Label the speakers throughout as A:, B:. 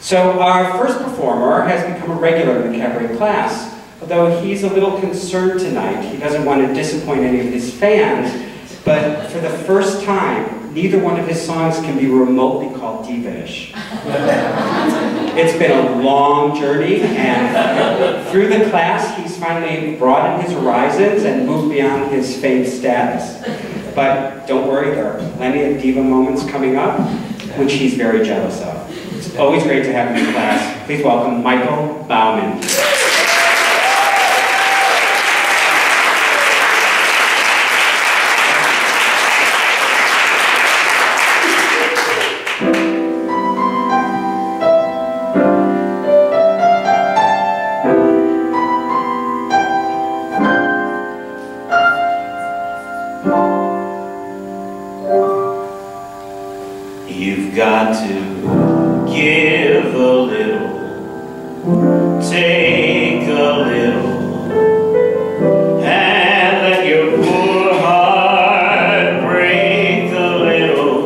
A: So our first performer has become a regular in the cabaret class, although he's a little concerned tonight. He doesn't want to disappoint any of his fans, but for the first time, neither one of his songs can be remotely called diva-ish. It's been a long journey, and through the class, he's finally broadened his horizons and moved beyond his fame status. But don't worry, there are plenty of diva moments coming up, which he's very jealous of. It's always great to have him in class. Please welcome Michael Baumann.
B: You've got to give a little, take a little, and let your poor heart break a little.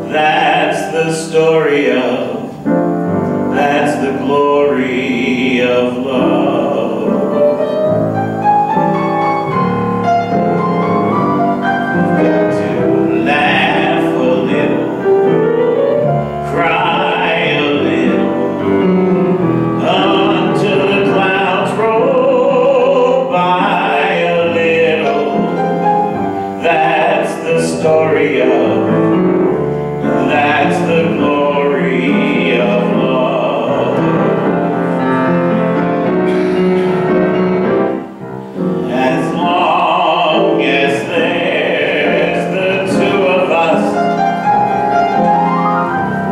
B: That's the story of, that's the glory of love. Story of, that's the glory of love. As long as there's the two of us,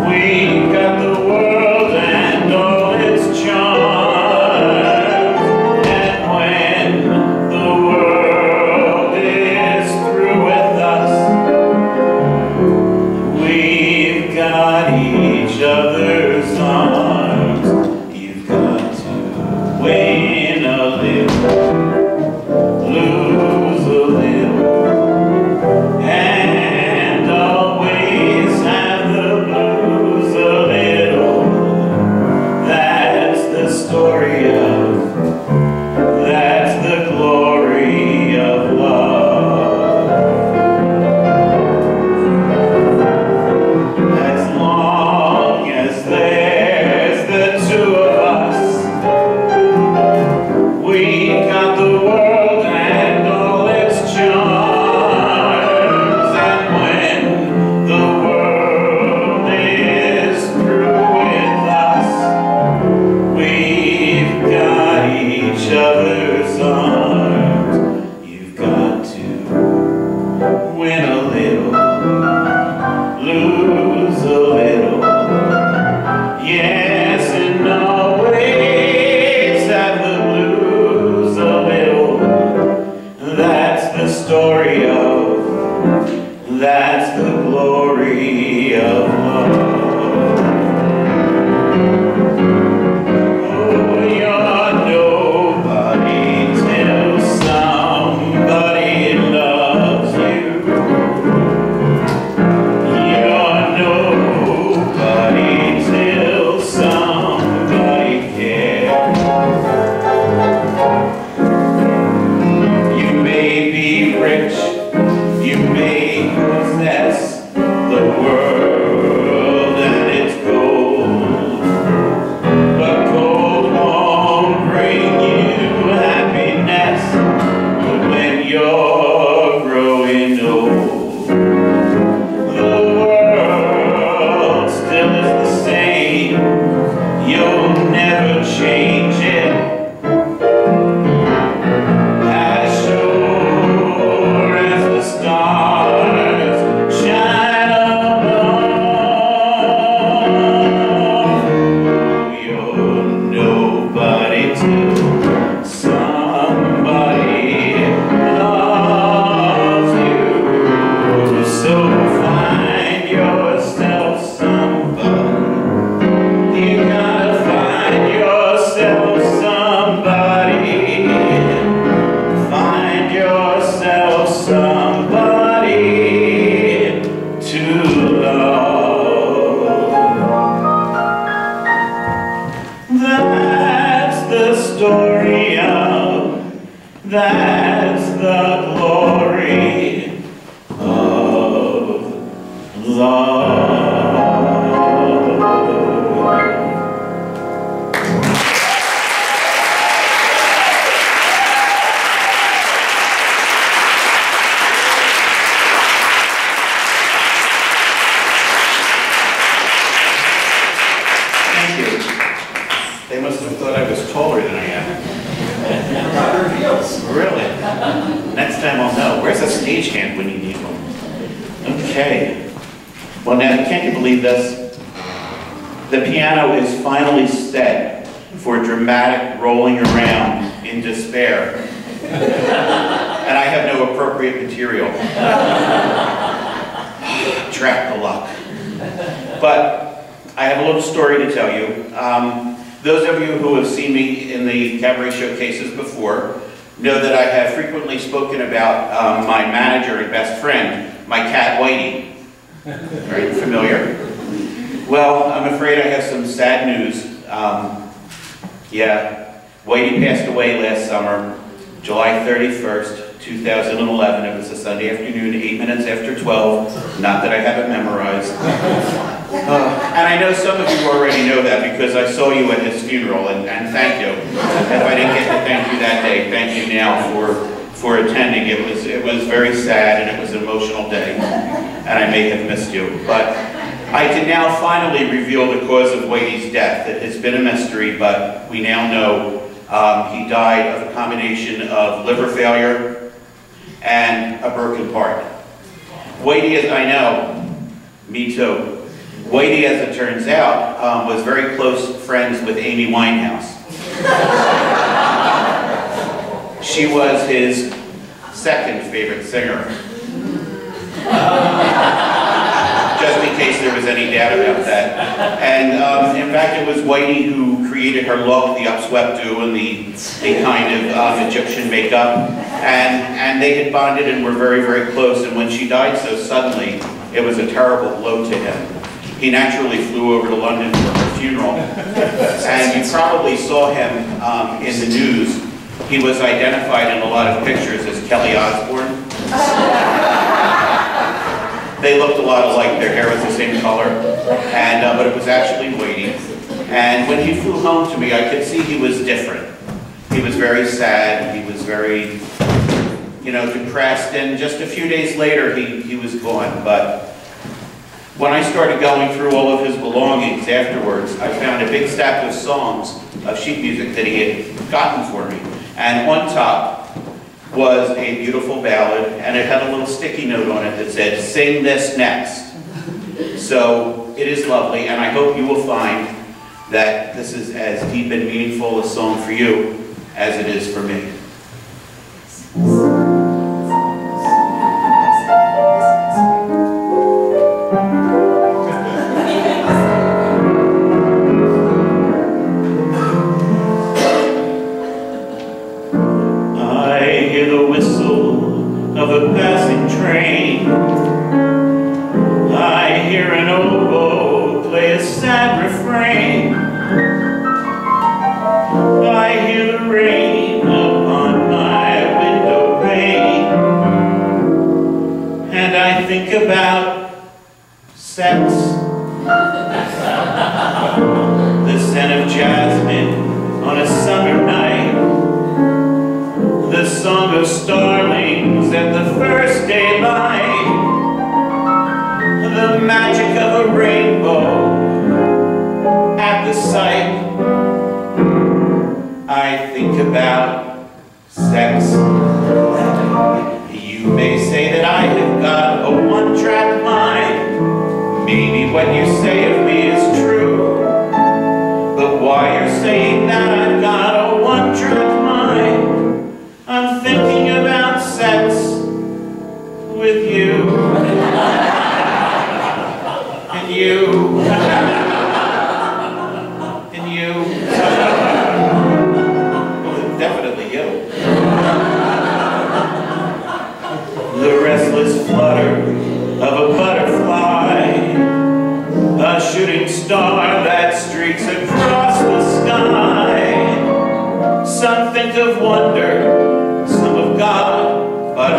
B: we've got the world and all its charms. And when the world is through with us, we've got each other's arms. You've got to win a little, lose a little, and always have the blues a little. That's the story of, that's the glory of love. Each other's arms. You've got to win a little, lose a little, yes, and always have the blues a little. That's the story of, that's the glory of love. You may possess the world and its gold, but gold won't bring you happiness when you're growing old. The world still is the same, you'll never change it. Somebody loves love.
C: Thank you. They must have thought I was taller than I am. Really? Next time I'll know. Where's a stagehand when you need one? Okay. Well, now, can't you believe this? The piano is finally set for dramatic rolling around in despair. And I have no appropriate material. Drat the luck. But I have a little story to tell you. Those of you who have seen me in the cabaret showcases before know that I have frequently spoken about my manager and best friend, my cat Whitey. Very familiar? Well, I'm afraid I have some sad news. Yeah, Whitey passed away last summer, July 31st, 2011. It was a Sunday afternoon, 8 minutes after 12. Not that I have it memorized. And I know some of you already know that because I saw you at his funeral, and thank you. If I didn't get to thank you that day, thank you now for attending. It was very sad and it was an emotional day, and I may have missed you. But I can now finally reveal the cause of Whitey's death. It's been a mystery, but we now know he died of a combination of liver failure and a broken heart. Whitey, as I know, me too. Whitey, as it turns out, was very close friends with Amy Winehouse. She was his second favorite singer. Just in case there was any doubt about that. And in fact, it was Whitey who created her look, the upswept do and the kind of Egyptian makeup. And they had bonded and were very, very close. And when she died so suddenly, it was a terrible blow to him. He naturally flew over to London for her funeral. And you probably saw him in the news. He was identified in a lot of pictures as Kelly Osbourne. They looked a lot alike. Their hair was the same color. And but it was actually Whitey. And when he flew home to me, I could see he was different. He was very sad. He was very, depressed. And just a few days later, he was gone. But when I started going through all of his belongings afterwards, I found a big stack of songs of sheet music that he had gotten for me. And on top was a beautiful ballad, and it had a little sticky note on it that said, "Sing this next." So it is lovely, and I hope you will find that this is as deep and meaningful a song for you as it is for me. Of a passing train, I hear an oboe play a sad refrain. I hear the rain upon my window pane, and I think about sex, the scent of jasmine on a summer night, the song of starlings at the first daylight, the magic of a rainbow at the sight. I think about sex. You may say that I have got a one-track mind. Maybe what you say of me is true, but why you're saying that I've got a one-track mind, I'm thinking about sex with you. And you. And you. Well, definitely you. The restless flutter of a butterfly, a shooting star that streaks across the sky. Some think of wonder, some of God, but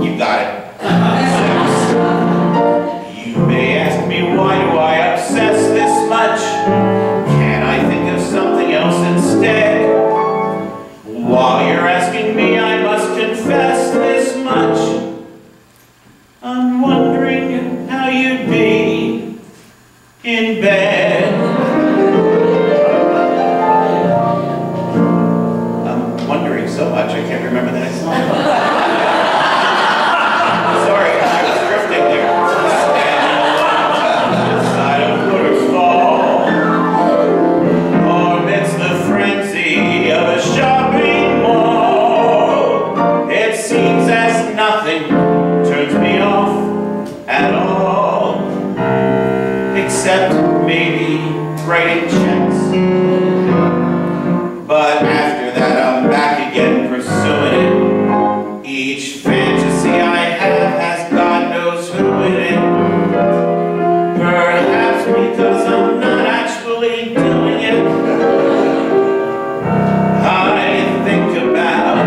C: you got it. Sex. can't remember the next line. Sorry, I was drifting there. Side of waterfall, or amidst the frenzy of a shopping mall, it seems as nothing turns me off at all, except maybe writing checks. But after that, I'm back again pursuing it. Each fantasy I have has God knows who in it. Perhaps because I'm not actually doing it. I think about,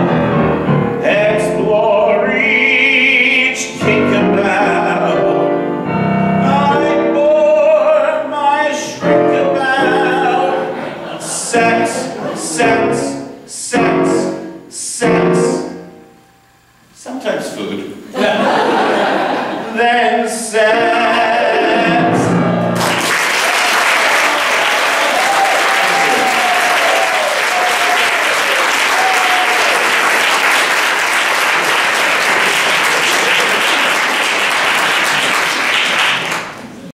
C: explore each kink about. I bore my shrink about sex, sex, sex, sex. Sometimes food. Then sex.